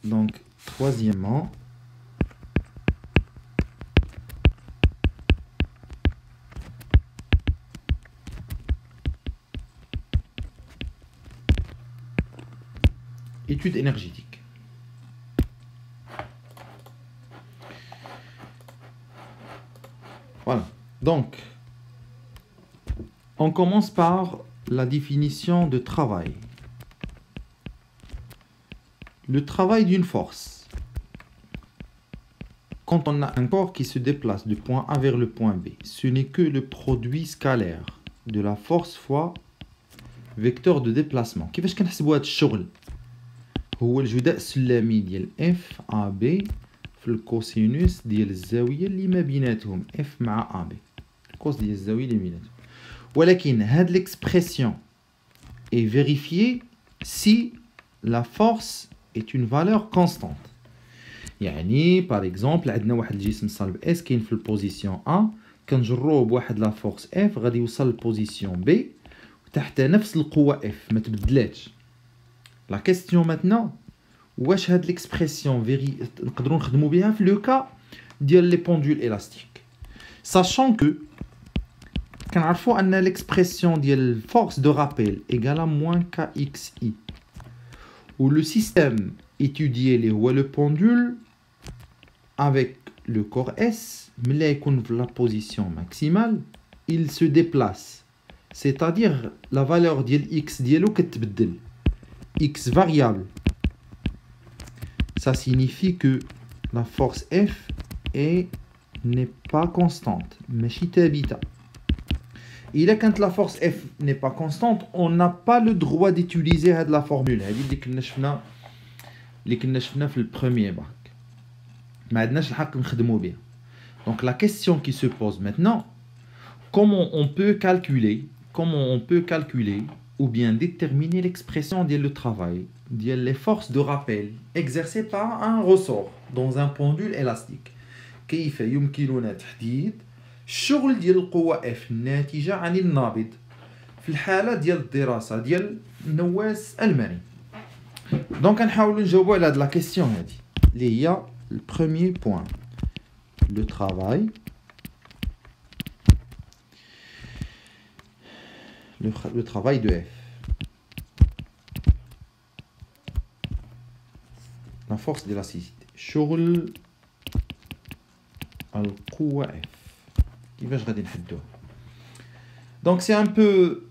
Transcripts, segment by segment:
Donc, troisièmement, étude énergétique. Voilà. Donc, on commence par la définition de travail. Le travail d'une force. Quand on a un corps qui se déplace du point A vers le point B, ce n'est que le produit scalaire de la force fois vecteur de déplacement. كيفاش كنحسبوا هذا الشغل؟ هو الجداء السلمي ديال اف ا بي في الكوسينوس ديال الزاويه اللي ما بيناتهم اف مع ا بي. الكوس ديال الزاويه اللي بيناتهم. ولكن هاد l'expression est vérifiée si la force est une valeur constante. يعني par exemple عندنا واحد الجسم صلب اس كاين في البوزيسيون A كنجروه بواحد لا فورس اف غادي يوصل للبوزيسيون B تحت نفس القوه اف ما تبدلاتش. لا كيستيون ماتنا واش هاد ليكسبرسيون نقدروا نخدموا بها في لو كا ديال لي بوندول الاستيك sachant que كنعرفوا ان ليكسبرسيون ديال force de rappel égale à moins kxi où le système étudié اللي هو le pendule avec le corps S ملي يكون في la position maximale il se déplace, c'est-à-dire la valeur ديال x ديالو كتبدل x variable. Ça signifie que la force F n'est pas constante, ماشي ثابتة. إذا كانت la force F n'est pas constante, on n'a pas le droit d'utiliser هاد la formule. هذه اللي كنا شفنا في البروميير باك. ما عندناش الحق نخدموا بها. Donc la question qui se pose maintenant, comment on peut calculer ou bien déterminer l'expression de le travail, les forces de rappel exercées par un ressort dans un pendule élastique. كيف يمكننا تحديد الشغل ديال القوة F الناتجة عن النابض في الحالة ديال الدراسة ديال النواس المرن. دونك نحاولوا نجاوبوا على هاد لا كيسيون هادي اللي هي البروميير بوين. Le travail, le travail de F. La force d'élasticité. شغل القوة F. كيفاش غادي نحدوها؟ Donc c'est un peu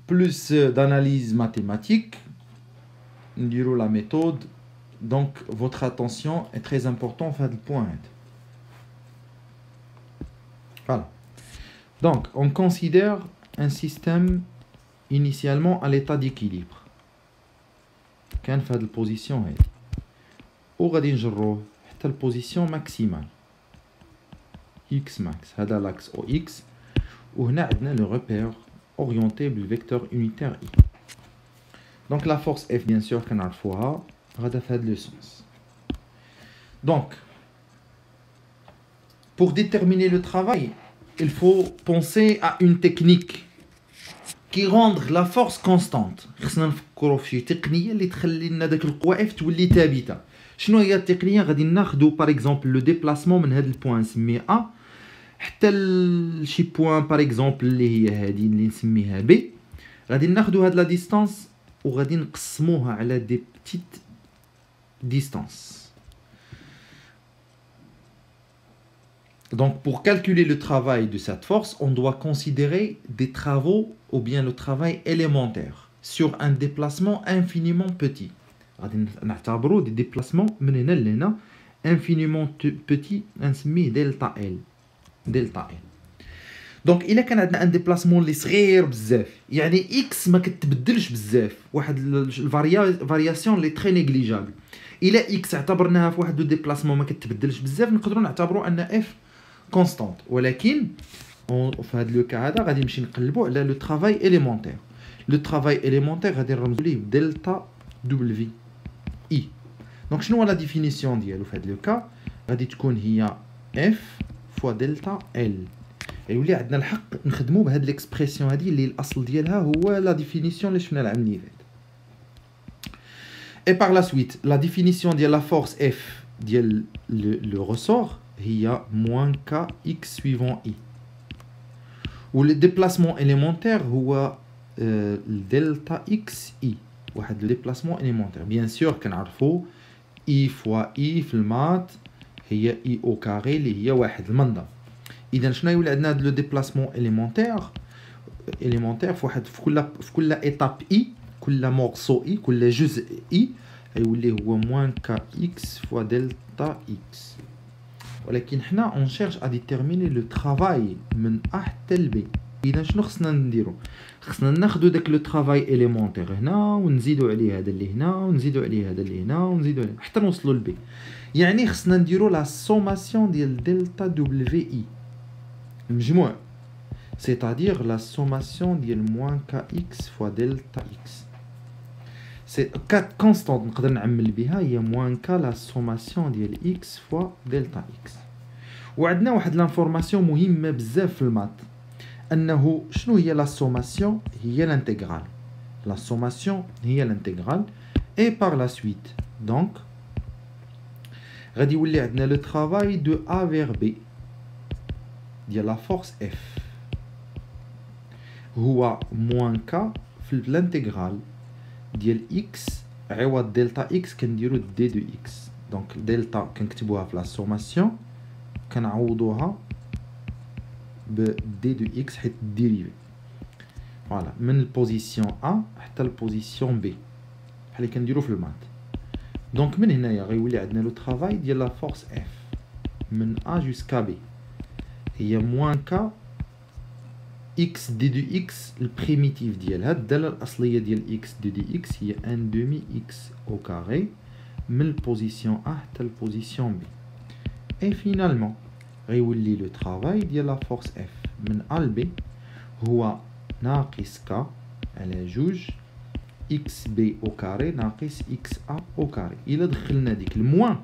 plus d'analyse mathématique. نديرو la méthode. Donc votre attention est très importante في هذا البوان. Voilà. Donc, on considère un système initialement à l'état d'équilibre. كان في هذه البوزيسيون هذه. وغادي نجروه حتى البوزيسيون ماكسيمال. X max. هذا l'axe OX. وهنا عندنا le repère orienté بالvecteur unitaire I. Donc la force F bien sûr كنعرفوها غادا في هذا le sens. Donc pour déterminer le travail, il faut penser à une technique qui rend la force constante. خصنا نفكروا في شي تقنيه اللي تخلي لنا داك القوه اف تولي ثابته. شنو هي التقنيه؟ غادي ناخذوا باغ اكزومبل لو ديبلاسمون من هذا البوين نسميه ا حتى لشي بوين باغ اكزومبل اللي هي هذه اللي نسميها بي. غادي ناخذوا هاد لا ديستانس وغادي نقسموها على دي بتيت ديستانس. Donc, pour calculer le travail de cette force, on doit considérer des travaux ou bien le travail élémentaire sur un déplacement infiniment petit. Des déplacements infiniment petits, delta L. دونك الا كان عندنا ان ديبلاسمون اللي صغير بزاف يعني اكس ما كتبدلش بزاف واحد الفارياسيون اللي تري نيجليجابل الا اكس اعتبرناها في واحد ديبلاسمون ما كتبدلش بزاف نقدروا نعتبروا ان اف كونستانت ولكن في هذا لو كا هذا غادي نمشي نقلبوا على لو طرافاي اليمونتير لو طرافاي اليمونتير غادي نرمزوا ليه دلتا دبليو اي دونك شنو هو لا ديفينيسيون ديالو في هذا لو كا غادي تكون هي اف فوا دلتا ال يولي عندنا الحق نخدموا بهاد ليكسبرسيون هذه اللي الاصل ديالها هو لا ديفينيسيون اللي شفنا العام اللي فات. اي باغ لا سويت لا ديفينيسيون ديال لا فورس اف ديال لو ريسور هي موان كا اكس سويفون اي و لو ديبلاسمون اليمونتير هو دلتا اكس اي واحد لو ديبلاسمون اليمونتير بيان سور كنعرفوا اي فوا اي في المات هي اي او كاري اللي هي واحد المنظر. اذا شنو يولي عندنا هذا لو ديبلاسمون اليمونتير في كل ايتاب اي كل مورسو اي كل جزء اي يولي هو موان كا اكس فوا دلتا اكس ولكن حنا اون شيرش ا ديتيرميني لو طرافاي من ا حتى ل بي. اذا شنو خصنا نديرو خصنا ناخذ داك لو طرافاي اليمونتير هنا ونزيدو عليه هذا اللي هنا ونزيدو عليه هذا اللي هنا ونزيدو عليه حتى نوصلوا ل بي يعني خصنا نديرو لا سوماسيون ديال دلتا دبليو اي المجموع c'est-à-dire la sommation ديال موان كا اكس فوا دلتا اكس سي كات كونستانت نقدر نعمل بها هي موان كا لا سوماسيون ديال اكس فوا دلتا اكس. وعندنا واحد لانفورماسيون مهمه بزاف في المات انه شنو هي لا سوماسيون هي لانتيغرال لا سوماسيون هي لانتيغرال اي بار لا سويت دونك غادي يولي عندنا لو طرافاي دو ا فير بي ديال لا فورس اف هو موان كا في الانتيغرال ديال اكس عوض دلتا اكس كنديرو دي دو اكس دونك دلتا كنكتبوها في لا سوماسيون كنعوضوها ب دي دو اكس حيت ديريفي فوالا من البوزيسيون ا حتى البوزيسيون بي بحال اللي كنديرو في المات. دونك من هنايا غيولي عندنا لو طرافاي ديال لا فورس اف من ا جوسكا بي هي موان كا اكس دي دو اكس البريميتيف ديالها الداله الاصليه ديال اكس دي دي اكس هي ان دومي اكس او كاري من البوزيسيون ا حتى البوزيسيون بي. اي فينالمون غيولي لو طرافاي ديال لا فورس اف من ا ل بي هو ناقص كا على جوج اكس بي او كاري ناقص اكس ا او كاري. الا دخلنا ديك الموان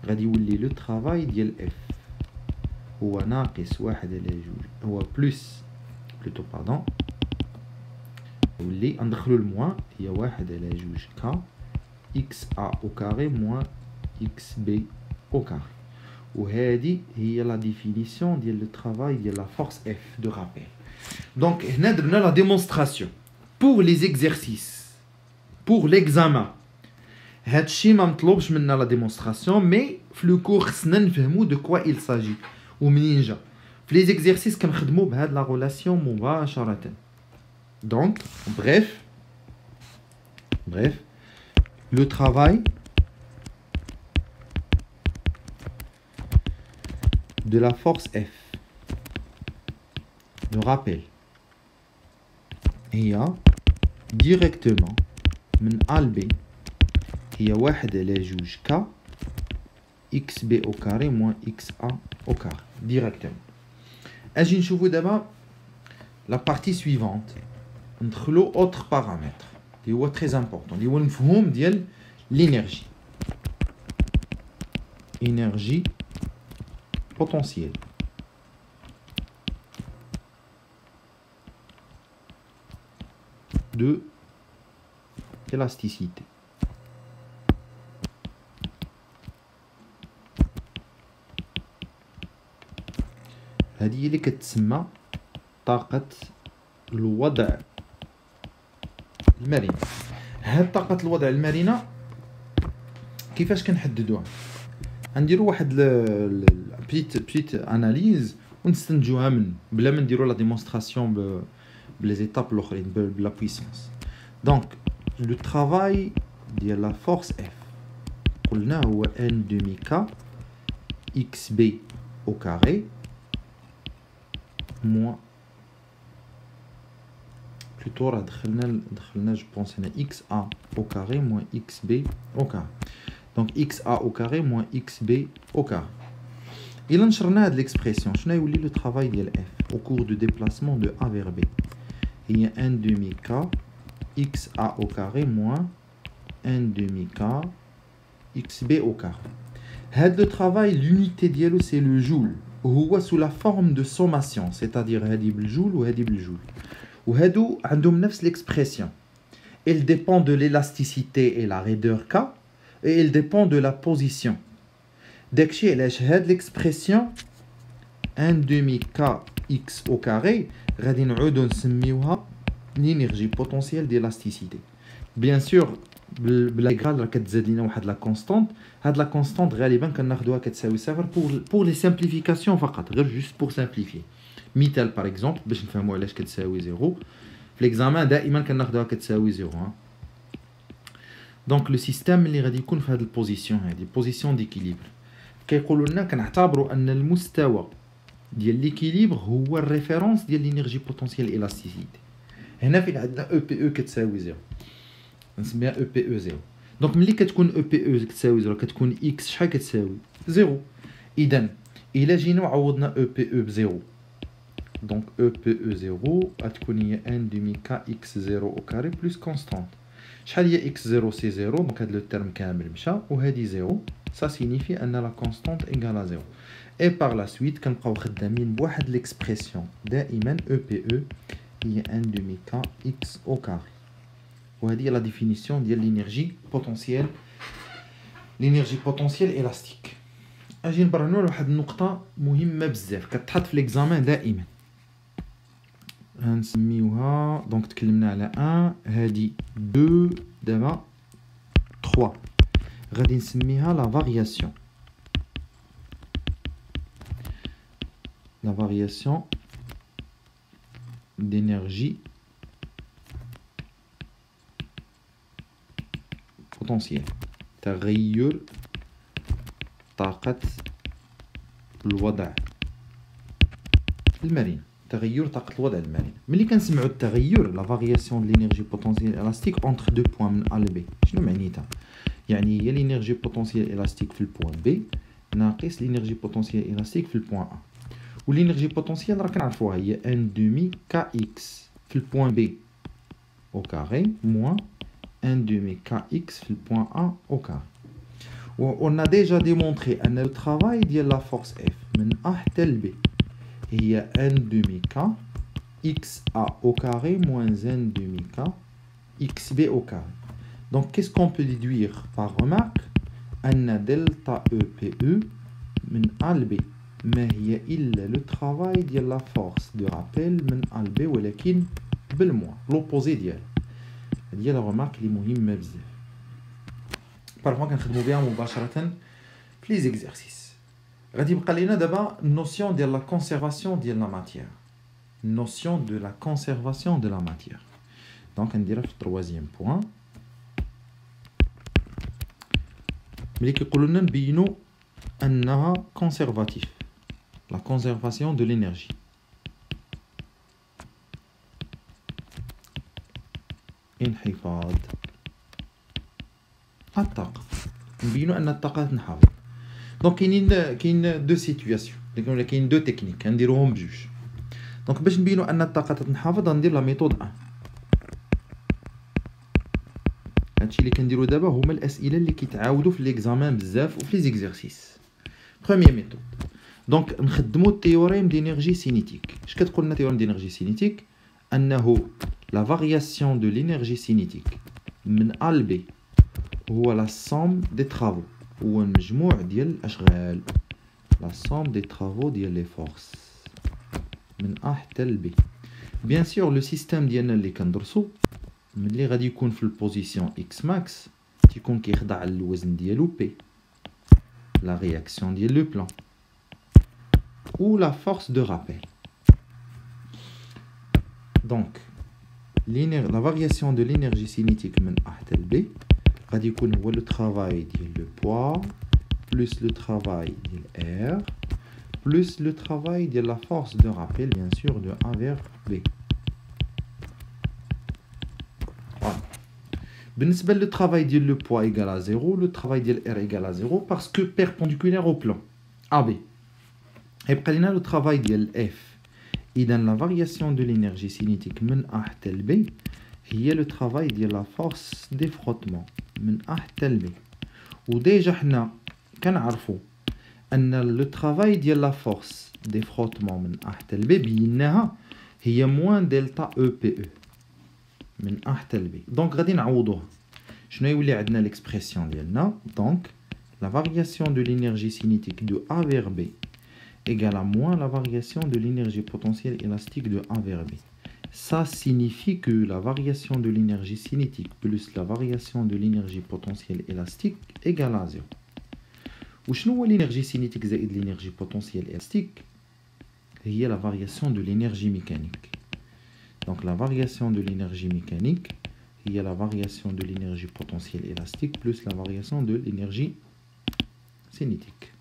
غادي يولي لو طرافاي ديال اف هو ناقص واحد على جوج هو بلس بلوتو باردون يولي ندخلو الموان هي واحد على جوج كا اكس ا او كاري موان اكس بي او كاري. وهذه هي لا ديفينيسيون ديال لو طرافاي ديال لا فورس اف دو رابيل. دونك هنا درنا لا ديمونستراسيون بور لي زيكزارسيس بور ليكزامان هادشي ما مطلوبش منا لا ديمونستراسيون مي في لو كور خصنا نفهمو دو كوا il s'agit ومنين جا في لي زيكزارسيس كنخدمو بهاد لا ريلاسيون مباشرة. دونك bref le travail de la force F de rappel هي directement من A ل B هي واحد على جوج K XB au carré moins XA au carré directement. اجي نشوفو دابا la partie suivante ندخلو autre paramètre اللي هو très important اللي هو المفهوم ديال l'énergie énergie potentielle de élasticité. هذه اللي كتسمى طاقة الوضع المرنة. هاد طاقة الوضع المرنة كيفاش كنحددوها؟ غنديرو واحد بيت اناليز ونستنتجوها من بلا ما نديرو لا ديمونستراسيون بلي زيتاب الاخرين بلا بويسونس. دونك لو طرافاي ديال لا فورس اف قلنا هو ان دومي كا اكس بي او كاري موان plutôt je pense xa au carré moins xb au carré. Donc xa au carré moins xb au carré. Il a l'expression, je n'ai oublié le travail de f au cours du déplacement de A vers B. Il y a 1 demi-k xa au carré moins 1 demi-k xb au carré. Le travail, l'unité dialo c'est le joule. Ou sous la forme de sommation, c'est-à-dire hadi bil joule ou hadi bil joule. Ou hadou عندهم نفس l'expression. Elle dépend de l'élasticité et la raideur K, et elle dépend de la position. داكشي علاش هاد l'expression 1 demi kx au carré غادي نعودو نسميوها l'énergie potentielle d'élasticité. Bien sûr بالإنتغرال راه كتزاد لينا واحد لا كونستانت. هاد لا كونستانت غالبا كناخدوها كتساوي صفر pour les simplifications فقط, غير juste pour simplifier. مثال par exemple باش نفهموا علاش كتساوي 0 في l'examen دائما كناخدوها كتساوي 0. دونك لو سيستيم اللي غادي يكون في هاد البوزيسيون هادي بوزيسيون ديكيليبر كيقولوا لنا كنعتبروا ان المستوى ديال ليكيليبر هو الريفيرونس ديال لينيرجي بوتونسييل الاستيسيتي. هنا فين عندنا او بي او كتساوي 0 نسميها او بي او 0. دونك ملي كتكون او بي او كتساوي 0 كتكون اكس شحال كتساوي 0. اذا الا جينا وعوضنا او بي او ب 0 دونك او بي او 0 غتكون هي 1 دومي كا اكس 0 او كاري بلس كونستانت. شحال هي اكس 0 سي 0 دونك هاد لو تيرم كامل مشى وهادي 0. ça signifie ان لا كونستانت ايغال ا 0. et par la suite كنبقاو خدامين بواحد ليكسبرسيون دائما او بي او هي 1 دومي كا اكس او كاري. وهذه هي لا ديفينيسيون ديال لينيرجي بوتونسييل الاستيك. اجي نبرهنوا لواحد النقطه مهمه بزاف كتحط في ليكزامان دائما. غنسميوها دونك تكلمنا على 1 هادي 2 دابا 3 غادي نسميها لا فارياسيون. لا فارياسيون d'énergie potentielle. تغير طاقة الوضع المرن. تغير طاقة الوضع المرن. ملي كنسمعوا التغير لا فارياسيون دو لينيرجي بوتونسييل الاستيك اونتر دو بوين من ا ل بي شنو معنيتها؟ يعني هي لينيرجي بوتونسييل الاستيك في البوين بي ناقص لينيرجي بوتونسييل الاستيك في البوين ا. واللينيرجي بوتونسييل راه كنعرفوها هي 1 دومي كا اكس في البوين بي au carré moins 1 demi kx في البوين A au carré. On a déjà démontré que le travail de la force F من A حتى ل B هي 1 demi k xa au carré moins 1 demi k xb au carré. Donc qu'est-ce qu'on peut déduire par remarque? أن delta EPE من A ل B ما هي إلا le travail de la force de rappel من A ل B ولكن بالموا l'opposé ديالها. هذه لا remarque اللي مهمة بزاف. بارفوا كنخدموا بها مباشرة في لي زيكزارسيس. غادي يبقى لينا دابا النوسيون ديال لا كونسيرفاسيون ديال لا ماتيير. النوسيون دو لا كونسيرفاسيون دو لا ماتيير. دونك نديرها في التروازيام بوين. ملي كيقولوا لنا نبينوا انها كونسيرفاتيف لا كونسيرفاسيون دو لينيرجي. انحفاظ الطاقة. نبينوا ان الطاقة تنحفظ. دونك كاين دو سيتوياسيون ولا كاين دو تكنيك غنديروهم بجوج. دونك باش نبينوا ان الطاقة تنحفظ غندير لا ميثود 1. هادشي اللي كنديرو دابا هما الاسئله اللي كيتعاودوا في ليكزامان بزاف وفي لي زيكزارسيس. بروميير ميثود دونك نخدموا التيوريم دينيرجي سينيتيك. اش كتقول لنا تيوريم دينيرجي سينيتيك؟ انه لا فارياسيون دو لينيرجي سينيتيك من A ل B هو لا سوم دي ترافو، هو المجموع ديال الاشغال، لا سوم دي ترافو ديال لي فورس من A حتى ل B. بيان سور لو سيستيم ديالنا اللي كندرسو ملي غادي يكون في البوزيسيون اكس ماكس تيكون كيخضع للوزن ديالو بي، لا رياكسيون ديال لو بلان ou la force de rappel. Donc la variation de l'énergie cinétique من A حتى ل B غادي يكون هو le travail ديال le poids plus le travail ديال R plus le travail ديال la force de rappel bien sûr de A vers B. بالنسبة le travail ديال le poids égale à 0, le travail ديال R égale à 0 parce que perpendiculaire au plan AB. يبقى لنا le travail ديال F. إذا la variation de l'énergie cinétique من A حتى ل B هي le travail ديال la force des frottements من A حتى ل B. وديجا حنا كنعرفوا أن le travail ديال la force des frottements من A حتى ل B بيناها هي moins delta EPE من A حتى ل B. Donc غادي نعوضوها. شنو يولي عندنا l'expression ديالنا؟ Donc la variation de l'énergie cinétique de A vers B égale à moins la variation de l'énergie potentielle élastique de A vers B. Ça signifie que la variation de l'énergie cinétique plus la variation de l'énergie potentielle élastique égale à 0. Ou شنو l'énergie cinétique زائد l'énergie potentielle élastique هي la variation de l'énergie mécanique. Donc la variation de l'énergie mécanique هي la variation de l'énergie potentielle élastique plus la variation de l'énergie cinétique.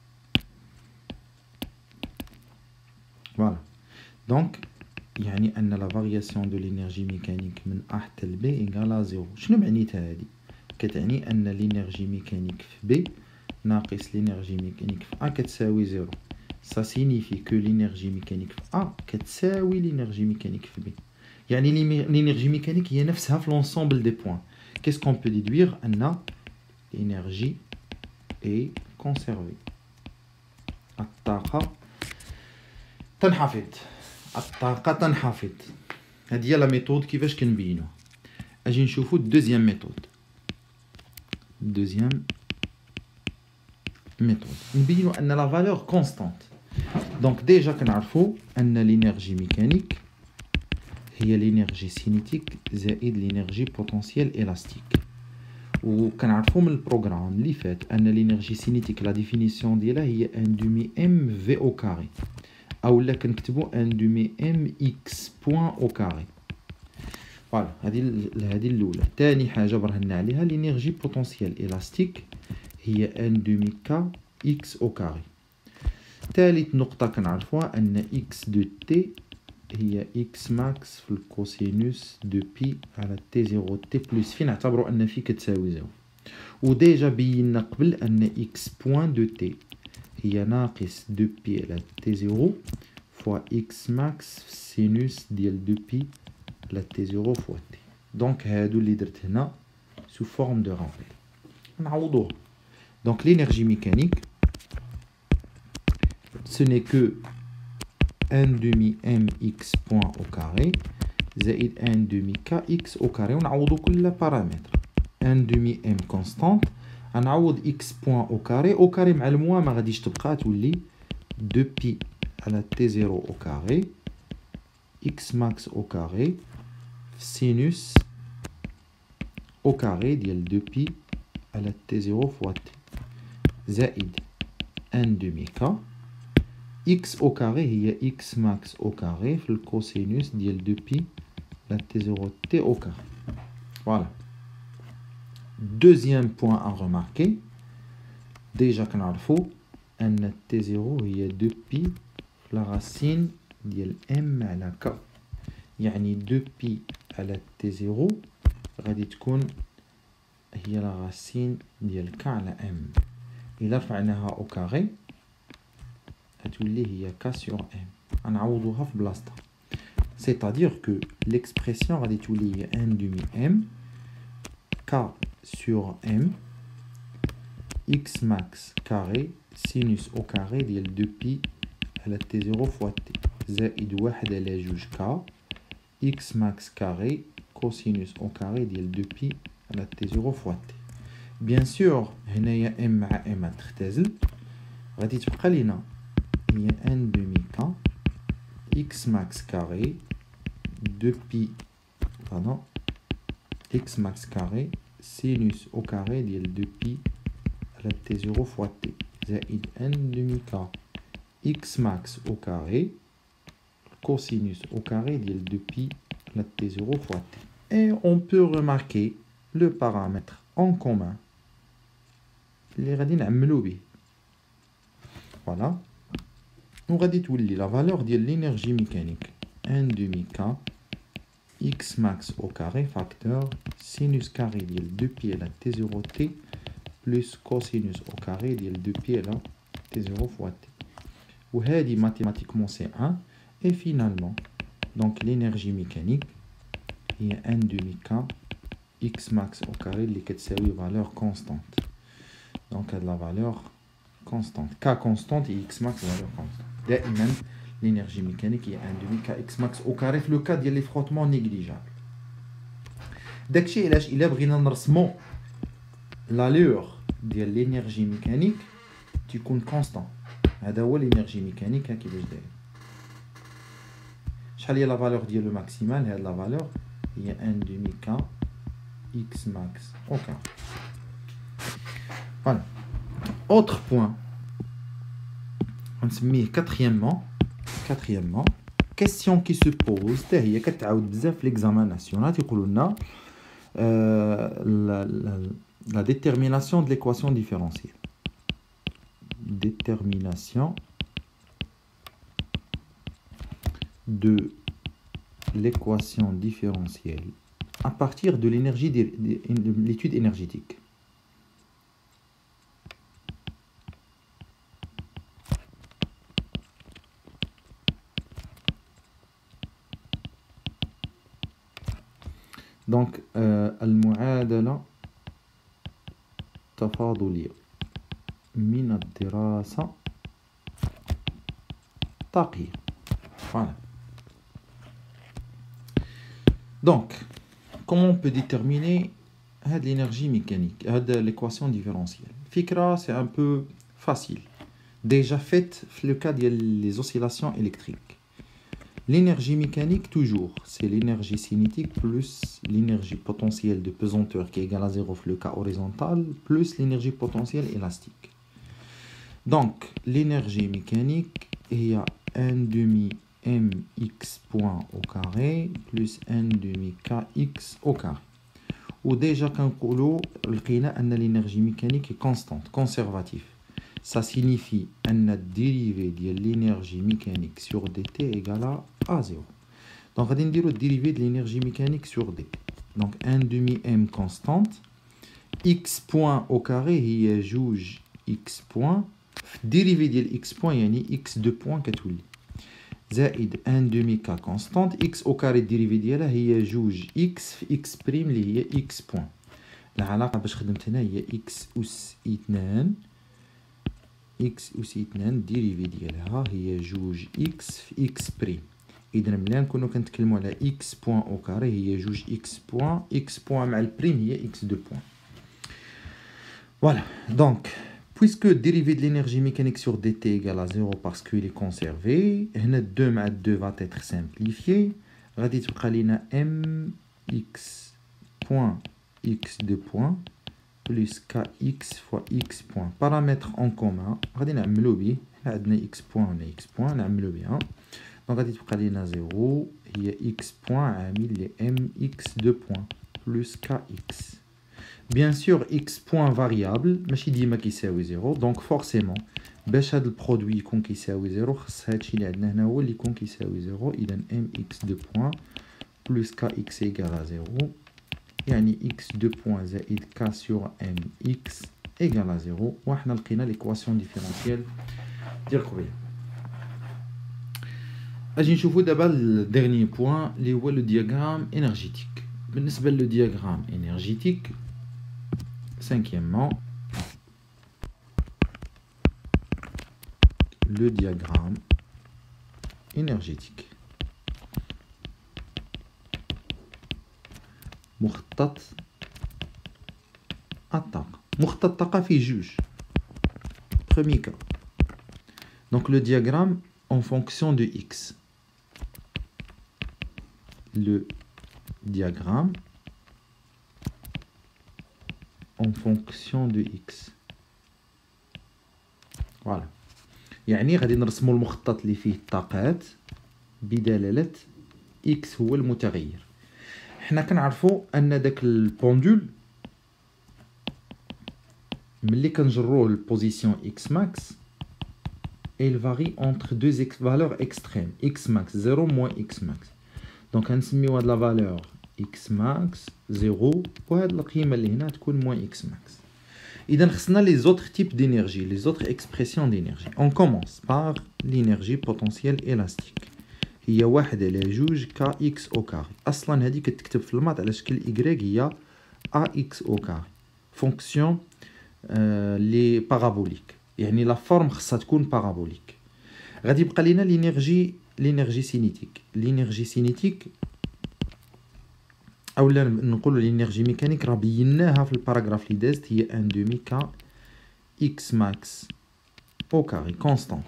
Voilà. Donc, يعني أن la variation de l'énergie mécanique من A حتى ل B égale à 0. شنو معنيتها هذه؟ كتعني أن l'énergie mécanique في B ناقص l'énergie mécanique في A كتساوي 0. Ça signifie que l'énergie mécanique في A كتساوي l'énergie mécanique في B. يعني l'énergie mécanique هي نفسها في l'ensemble des points. Qu'est-ce qu'on peut déduire؟ أن l'énergie est conservée. الطاقة تنحفظ. الطاقة تنحفظ. هذه هي لا ميثود كيفاش كنبينوها. اجي نشوفوا الدوزيام ميثود. الدوزيام ميثود نبينوا ان لا فالور كونستانت. دونك ديجا كنعرفوا ان لينيرجي ميكانيك هي لينيرجي سينيتيك زائد لينيرجي بوتنسيال الاستيك. وكنعرفوا من البروغرام اللي فات ان لينيرجي سينيتيك لا ديفينيسيون ديالها هي 1 دومي ام في او كاري او لا كنكتبوا 1 دومي ام اكس بوين او كاري. فوالا هذه الاولى. ثاني حاجه برهنا عليها لينيرجي بوتنسيال الاستيك هي 1 دومي كا اكس او كاري. ثالث نقطه كنعرفوها ان اكس دو تي هي اكس ماكس في الكوسينوس دو بي على تي 0 تي بلس في نعتبروا ان في كتساوي 0. وديجا بينا قبل ان اكس بوين دو تي هي ناقص دو بي على تي 0 فوا اكس ماكس في السينوس ديال دو بي على تي 0 فوا تي. دونك هادو اللي درت هنا سو فورم دو رابيل نعوضوه. دونك l'énergie mécanique ce n'est que 1 demi mx point au carré زائد 1 demi kx au carré ونعوضو كل بارامتر. 1 demi m constante غنعوض x point au carré مع الموا ما غاديش تبقى تولي 2 pi على t0 au carré x max au carré sinus au carré ديال 2 pi على t0 fois t زائد 1 demi k x au carré هي x max au carré في الكوسينوس ديال 2 pi على t0 t au carré. Voilà. Deuxième point à remarquer, déjà كنعرفوا أن t0 هي 2 pi في la racine ديال m على k. يعني 2 pi على t0 غادي تكون هي la racine ديال k على m. إلا رفعناها au carré غتولي هي k sur m. غنعوضوها في بلاصتها. C'est-à-dire que l'expression غادي تولي هي 1 demi m k sur m x max carré sinus au carré ديال 2 pi على t0 fois t زائد 1 على 2 k x max carré cosinus au carré ديال 2 pi على t0 fois t. bien sûr هنايا m مع m تختزل غادي تبقى لينا هي 1 demi k x max carré 2 pi pardon x max carré sinus au carré ديال 2 pi على t0 fois t زائد 1 demi k x max au carré cosinus au carré ديال 2 pi على t0 fois t. Et on peut remarquer le paramètre en commun اللي غادي نعملو به. Voilà. وغادي تولي la valeur ديال l'énergie mécanique 1 demi k x max au carré facteur sinus carré de 2pi à t0t plus cosinus au carré de 2pi à t0 fois t. Ou dit mathématiquement c'est 1. Et finalement, donc l'énergie mécanique est 1 demi-k x max au carré qui est une valeur constante. Donc la valeur constante. K constante et x max valeur constante. Même l'énergie mécanique est 1 demi-k x max au carré. Le cas des frottements négligeables. D'abord, il a besoin de l'allure de l'énergie mécanique qui est constante. C'est l'énergie mécanique qui est là. Quelle est la valeur de maximale? La valeur est 1 demi-k x max au carré. Voilà. Autre point. On se met quatrièmement, question qui se pose, c'est l'examen national, la détermination de l'équation différentielle. Détermination de l'équation différentielle à partir de l'énergie de l'étude énergétique. Donc, المعادلة تفاضلية من الدراسة طاقية. Voilà. Donc, comment on peut déterminer l'énergie mécanique, l'équation différentielle? Fikra, c'est un peu facile. Déjà fait le cas des oscillations électriques. L'énergie mécanique, toujours, c'est l'énergie cinétique plus l'énergie potentielle de pesanteur qui est égale à 0 le cas horizontal, plus l'énergie potentielle élastique. Donc, l'énergie mécanique est à 1 demi mx point au carré plus 1 demi kx au carré. Ou déjà, quand on a l'énergie mécanique est constante, conservative. Ça signifie que la dérivée de l'énergie mécanique sur dt est égale à 0. Donc, on va dire la dérivée de l'énergie mécanique sur dt. Donc, 1 demi m constante. X point au carré, il y a juge x point. Dérivée de x point, il y a x 2 points. زائد 1 demi k constante. X au carré dérivée ديالها هي جوج x x prime اللي هي x point. العلاقة باش خدمت هنا هي x أس 2 x أس 2 dérivée ديالها هي جوج x في x prime. إذا ملي نكونو كنتكلمو على x point au carré هي جوج x point. X point مع البريم هي x 2 point. Voilà. Donc, puisque dérivée de l'énergie mécanique sur dt égale à 0 parce qu'il est conservé, 2 مع 2 va être simplifié. غادي تبقى لينا mx point x2 point plus kx fois x point. Paramètre en commun, غادي نعملو به. عندنا x point ولا x point نعملو بها. Donc غادي تبقى لينا 0 هي x point عامل ل mx2 point plus kx. Bien sûr, x point variable, ماشي ديما كيساوي 0, donc forcément, باش هذا البرودوي يكون كيساوي 0, خص هادشي اللي عندنا هنا هو اللي يكون كيساوي 0, إذا mx2 point plus kx égale à 0, يعني x2 point زائد k sur mx égale à 0, وحنا لقينا l'équation différentielle ديال قبيله. اجي نشوفوا دابا الديرني بوين اللي هو لو دياغرام énergétique. بالنسبه لو دياغرام énergétique, cinquièmement, le diagramme énergétique. مخطط الطاقة. مخطط الطاقة فيه جوج. Premier cas. Donc le diagramme en fonction de x. Le diagramme en fonction de x. Voilà. يعني غادي نرسمو المخطط اللي فيه الطاقات بدلالة x هو المتغير. حنا كنعرفو ان داك البوندول ملي كنجروه للبوزيسيون x max, il varie entre deux valeurs extrêmes, x max 0 moins x max. دونك غنسميو هاد لا فالور x max 0 وهاد القيمه اللي هنا تكون moins x max. اذا خصنا les autres types d'énergie, les autres expressions d'énergie. On commence par l'énergie potentielle élastique. هي 1 على 2 kx au carré. اصلا هذه كتكتب في المات على شكل y هي ax au carré. fonction لي بارابوليك، يعني لا فورم خصها تكون بارابوليك. غادي يبقى لينا لينيرجي سينيتيك. لينيرجي سينيتيك اولا نقولوا لينيرجي ميكانيك راه بيناها في الباراغراف اللي دازت، هي 1 دومي كا اكس ماكس او كاري كونستانت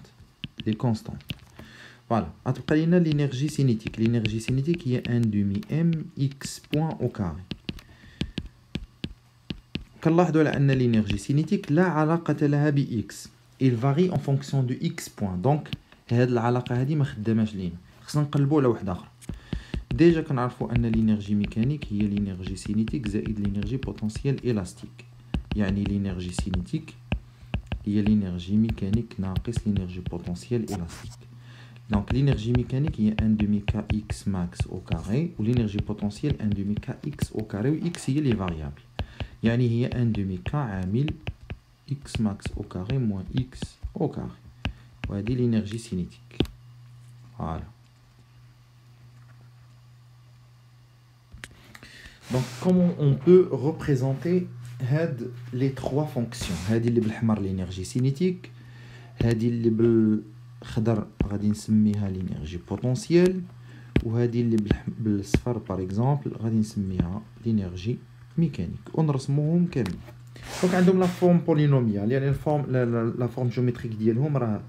لي كونستانت. فوالا غتبقى لينا لينيرجي سينيتيك. لينيرجي سينيتيك هي 1 دومي ام اكس بوين او كاري. كنلاحظوا على ان لينيرجي سينيتيك لا علاقه لها ب اكس، il varie en fonction de x point. دونك هاد العلاقه هذه ما خداماش لينا، خصنا نقلبوا على واحده اخرى. ديجا كنعرفوا ان لينيرجي ميكانيك هي لينيرجي سينيتيك زائد لينيرجي بوتنسيال الاستيك. يعني لينيرجي سينيتيك هي لينيرجي ميكانيك ناقص لينيرجي بوتنسيال الاستيك. دونك لينيرجي ميكانيك هي 1 دومي كا اكس ماكس او كاري، ولينيرجي بوتنسيال 1 دومي كا اكس او كاري، و اكس هي لي فاريابل، يعني هي 1 دومي كا عامل x max au carré moins x au carré. وهذه l'énergie cinétique. Voilà. Donc comment on peut représenter les trois fonctions. هذه اللي بالحمر l'énergie cinétique، هذه اللي بالخضر غادي نسميها l'énergie potentielle، وهذه اللي بالصفر par exemple غادي نسميها l'énergie mécanique. ونرسموهم كاملين. دونك عندهم لا فورم بولينوميال، يعني لا فورم جيومتريك ديالهم راه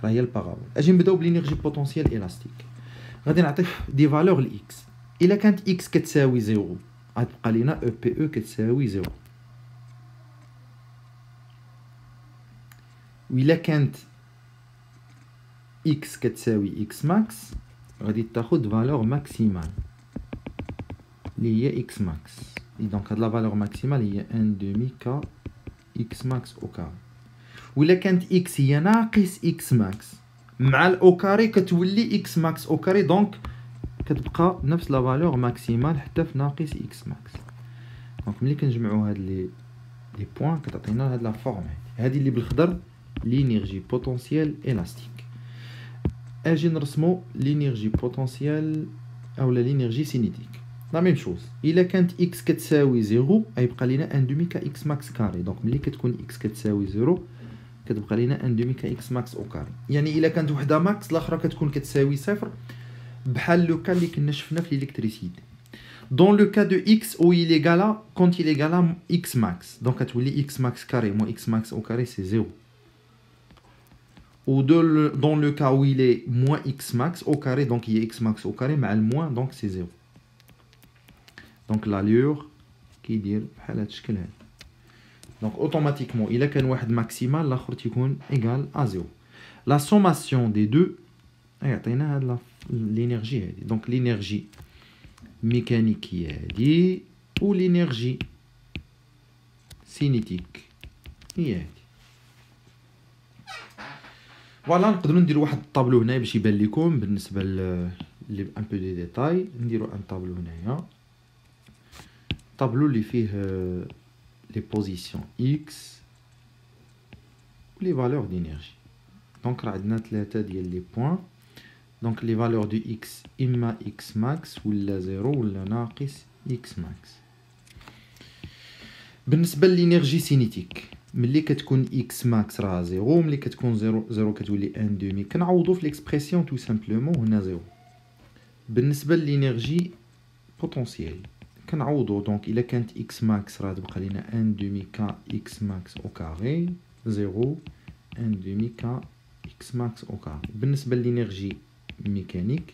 هي البارابول. اجي نبداو بلينيرجي بوتنسيال الاستيك. غادي نعطيك دي فالور لاكس. الا كانت اكس كتساوي 0 غتبقى لينا او بي او كتساوي 0. وإلا كانت اكس كتساوي اكس ماكس غادي تاخد فالور ماكسيمال اللي هي اكس ماكس. دونك هاد لا فالور ماكسيمال هي 1 دومي كا اكس ماكس او كاري. وإلا كانت اكس هي ناقص اكس ماكس مع الاو كاري كتولي اكس ماكس او كاري، دونك كتبقى نفس لا فالور ماكسيمال حتى في ناقص اكس ماكس. دونك ملي كنجمعوا هاد لي بوين كتعطينا هاد لا فورم هادي اللي بالخضر لينيرجي بوتنسيال الاستيك. اجي نرسمو لينيرجي بوتنسيال اولا لينيرجي سينيتيك. لا ميم شوز. الا كانت اكس كتساوي 0 غيبقى لينا 1 دومي كا اكس ماكس كاري. دونك ملي كتكون اكس كتساوي 0 كتبقى لينا 1 دومي كا اكس ماكس او كاري. يعني الا كانت وحده ماكس الاخرى كتكون كتساوي صفر، بحال لو كا اللي كنا شفنا في الالكتريسيتي. دون لو كا دو اكس او il égale quand il égale اكس ماكس، دونك كتولي اكس ماكس كاري مو اكس ماكس او كاري سي 0. ou dans le cas où il est moins x max au carré, donc il y a x max au carré, mais le moins, donc c'est 0. Donc l'allure qui dit donc automatiquement il a qu'un واحد maximal, l'autre تكون égal à 0. La sommation des deux عطينا l'énergie هذه. donc l'énergie mécanique هي هذه ou l'énergie cinétique هي هذه. فوالا نقدروا نديروا واحد الطابلو هنا باش يبان لكم بالنسبه ل ان بو دي ديتاي. نديروا ان طابلو هنايا، طابلو اللي فيه لي بوزيسيون اكس و لي فالور دينيرجي. دونك راه عندنا 3 ديال لي بوين. دونك لي فالور دو اكس اما اكس ماكس ولا 0 ولا ناقص اكس ماكس. بالنسبه للانرجي سينيتيك ملي كتكون اكس ماكس راه 0، ملي كتكون 0 كتولي 1 دومي. كنعوضوا في ليكسبرسيون تو سامبلومون هنا 0. بالنسبه للانرجي بوتنسيال كنعوضوا. دونك الا كانت اكس ماكس راه تبقى لينا 1 دومي كا اكس ماكس او كاري 0 1 دومي كا اكس ماكس او كاري. بالنسبه للانرجي ميكانيك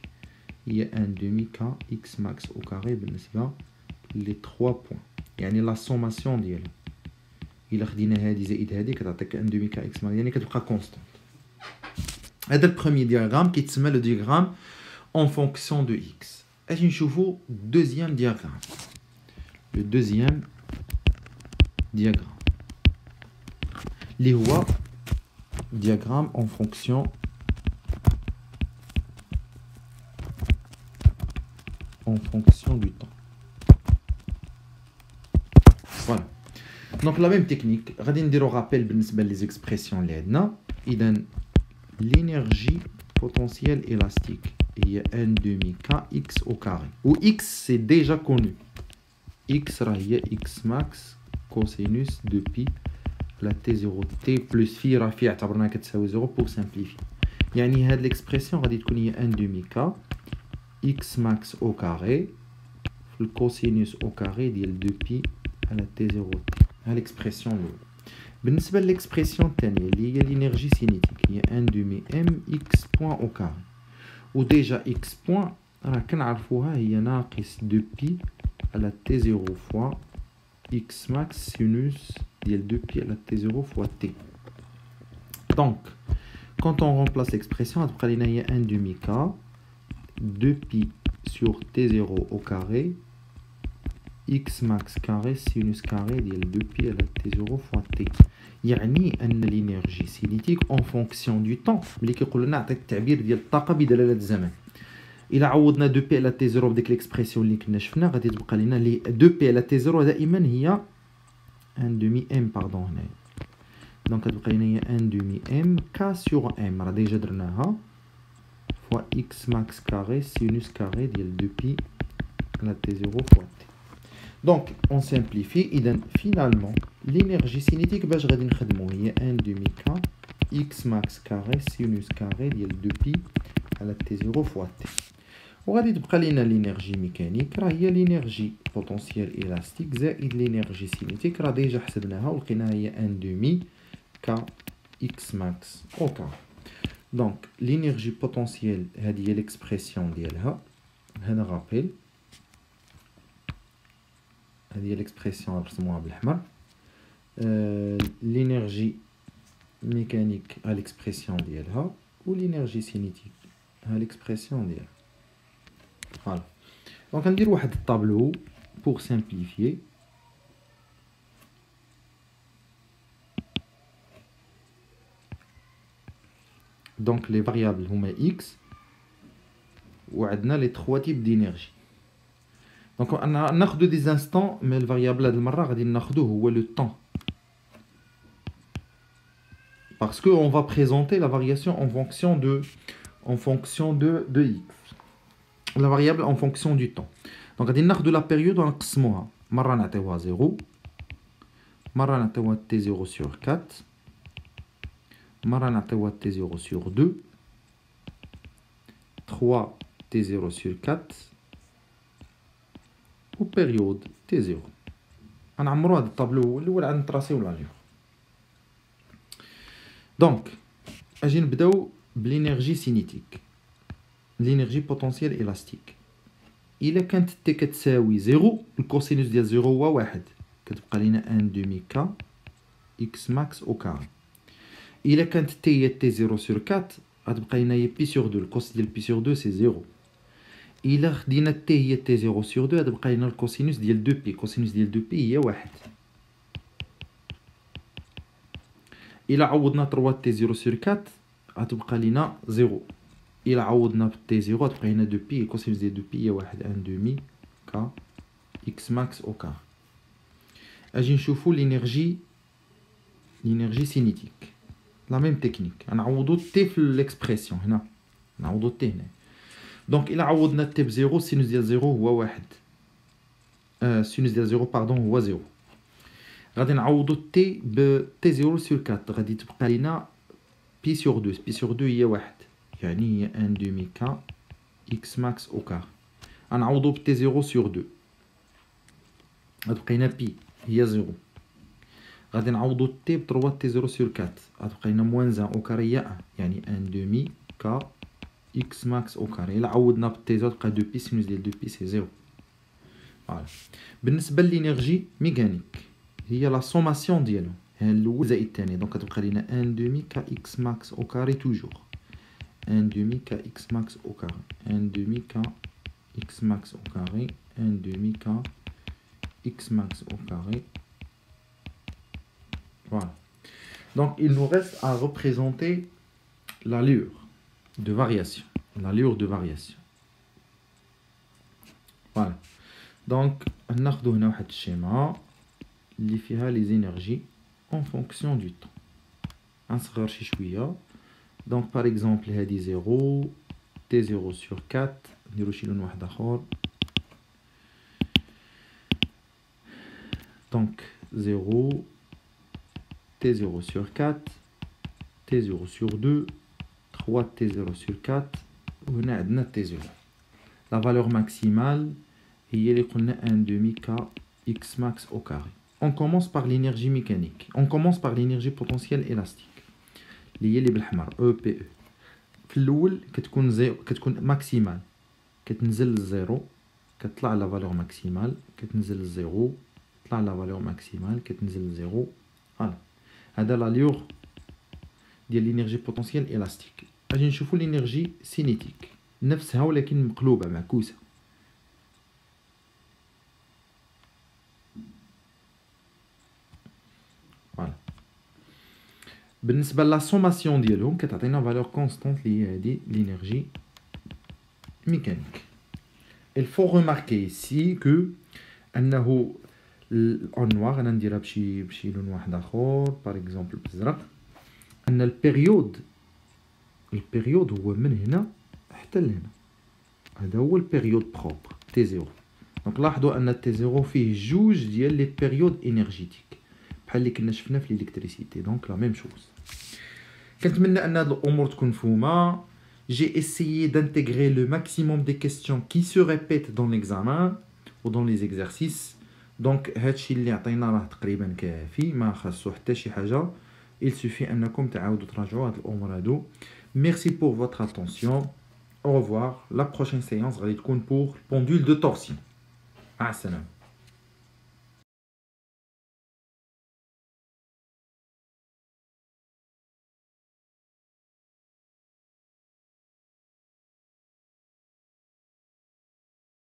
هي 1 دومي كا اكس ماكس او كاري بالنسبه لي 3 بوين، يعني لا سوماسيون ديالهم. إلا خدينا هادي زائد هادي كتعطيك 1 دومي كا اكس ماكس، يعني كتبقى كونستانت. هذا البروميي دياغرام كيتسمى لو دياغرام اون فونكسيون دو اكس. اجي نشوفو دوزيام دياغرام. لو دوزيام دياغرام اللي هو دياغرام اون فونكسيون en fonction du temps. Voilà. Donc la même technique, غادي نديرو rappel بالنسبة les expressions اللي عندنا. إذا l'énergie potentielle élastique هي 1 demi kx au carré. Où x c'est déjà connu. X راه هي x max cosinus de pi la t0 t plus phi راه في اعتبرناها كتساوي 0 pour simplifier. يعني هاد l'expression غادي تكون هي 1 demi k x max au carré في الكوسينوس au carré ديال 2 pi على t0 t. ها l'expression الأولى. بالنسبة للإكسبرسيون الثانية اللي هي l'énergie cinétique هي 1 demi m x point au carré. وديجا x point راه كنعرفوها هي ناقص 2 pi على t0 fois x max sinus ديال 2 pi على t0 fois t. Donc, quand on remplace l'expression, غتبقى لينا هي 1 demi k 2 pi sur t0 au carré x max carré sinus carré ديال 2 pi على t0 fois t. يعني أن l'énergie cinétique en fonction du temps ملي كيقول لنا عطيك التعبير ديال الطاقة بدلالة الزمن. إلا عوضنا 2 بي على تي 0 بديك ليكسبرسيون اللي كنا شفنا غادي تبقى لنا لي 2 بي على تي 0 دائما هي 1 دومي ام باردون هنايا. دونك غتبقى لنا هي 1 دومي ام كا سور ام راه ديجا درناها فوا اكس ماكس كاري سينوس كاري ديال 2 بي على تي 0 فوا تي. دونك اون سامبليفي. اذا فينالمون لينيرجي سينيتيك باش غادي نخدمو هي 1 دومي كا اكس ماكس كاري سينوس كاري ديال 2 بي على تي 0 فوا تي. وغادي تبقى لينا لينيرجي ميكانيك راه هي لينيرجي بوتونسييل الاستيك زائد لينيرجي سينيتيك راه ديجا حسبناها ولقيناها هي 1 دومي كا اكس ماكس او كا. دونك لينيرجي بوتونسييل هذه هي ليكسبرسيون ديالها. هذا غابيل هذه هي ليكسبرسيون رسموها بالاحمر. لينيرجي ميكانيك ها ليكسبرسيون ديالها ولينيرجي سينيتيك ها ليكسبرسيون ديالها. Voilà. Donc, on va dire un tableau pour simplifier. Donc, les variables sont x. Et on a les trois types d'énergie. Donc, on a des instants, mais le variable de c'est le temps. Parce qu'on va présenter la variation en fonction de x. La variable en fonction du temps. Donc, on a la période en قسموها. مرة نعطيوها 0. مرة نعطيوها t0 sur 4. مرة نعطيوها t0 sur 2. 3 t0 sur 4. و période t0. غنعمرو هذا الطابلو الأول عاد نطراسيو لاجيغ. دونك أجي نبداو بلينيرجي سينيتيك. l'énergie potentielle élastique. إلا كانت t كتساوي 0 الكوسينوس ديال 0 هو 1 كتبقى لينا 1 دومي كا x max au carré. إلا كانت t هي t 0 sur 4 غتبقى لينا هي pi sur 2 الكوس ديال pi sur 2 c'est 0. إلا خدينا t هي t 0 sur 2 غتبقى لينا الكوسينوس ديال 2 pi الكوسينوس ديال 2 pi هي 1. إلا عوضنا 3 t 0 sur 4 غتبقى لينا 0. إلا عوضنا بالتي 0 تبقى هنا 2 بي الكوسينوس ديال 2 بي هي 1 دومي كا إكس ماكس أو كار. أجي نشوفو لينيرجي سينيتيك. لا ميم تكنيك غنعوضو تي في ليكسبرسيون هنا نعوضو تي هنا. دونك إلا عوضنا تي بزيرو السينوس ديال 0 هو 1. السينوس ديال 0 باردون هو 0. غادي نعوضو تي ب تي 0 sur 4 غادي تبقى لينا بي sur 2 بي sur 2 هي 1 يعني هي 1 دومي كا x max au carré. غنعوضو ب t 0 sur 2 غتبقى لنا بي هي 0. غادي نعوضو t ب 3 t 0 sur 4 غتبقى لنا موان 1 au carré هي 1 يعني 1 دومي كا x max au carré. إلا عوضنا ب t 0 تبقى 2 بي سينوس ديال 2 بي سي 0. فوالا. بالنسبة للإنرجي ميكانيك هي لا سوماسيون ديالهم الأول زائد الثاني. دونك غتبقى لنا 1 دومي كا x max au carré توجور 1 demi k x max au carré 1 demi k x max au carré 1 demi k x max au carré. Voilà. Donc il nous reste à représenter l'allure de variation. L'allure de variation. Donc, on a un schéma qui a les énergies en fonction du temps. Donc, par exemple, il y a 0, T0 sur 4, donc 0, T0 sur 4, T0 sur 2, 3 T0 sur 4, on a T0. La valeur maximale est 1,5 x max au carré. On commence par l'énergie mécanique. On commence par l'énergie potentielle élastique. اللي هي اللي بالحمر EPE. في الاول كتكون ماكسيمال، كتنزل للزيرو، كتطلع لا فالور ماكسيمال، كتنزل للزيرو، تطلع لا فالور ماكسيمال، كتنزل للزيرو. فوالا هذا لا ليور ديال لينيرجي بوتونسيال الاستيك. اجي نشوفوا لينيرجي سينيتيك نفسها ولكن مقلوبه معكوسه. فوالا بالنسبه لا سوماسيون ديالهم كتعطينا فالور كونستانت اللي هي هذه l'énergie mécanique. Il faut remarquer ici que انه en noir انا نديرها بشي لون واحد اخر par exemple بالازرق، ان البيريود هو من هنا حتى لهنا، هذا هو البيريود بروبر تي زيرو. دونك لاحظوا ان تي زيرو فيه جوج ديال لي بيريود انرجيتيك بحال اللي كنا شفنا في الالكتريسيتي. دونك لا ميم شوز. كنتمنى ان هاد الامور تكون مفهومه. J'ai essayé d'intégrer le maximum des questions qui se répètent dans l'examen ou dans les exercices. Donc هادشي اللي عطينا راه تقريبا كافي، ما خاصو حتى شي حاجه. Il suffit انكم تعاودوا تراجعوا هاد الامور هادو. Merci pour votre attention. Au revoir. La prochaine séance غادي تكون pour pendule de torsion. مع السلامه.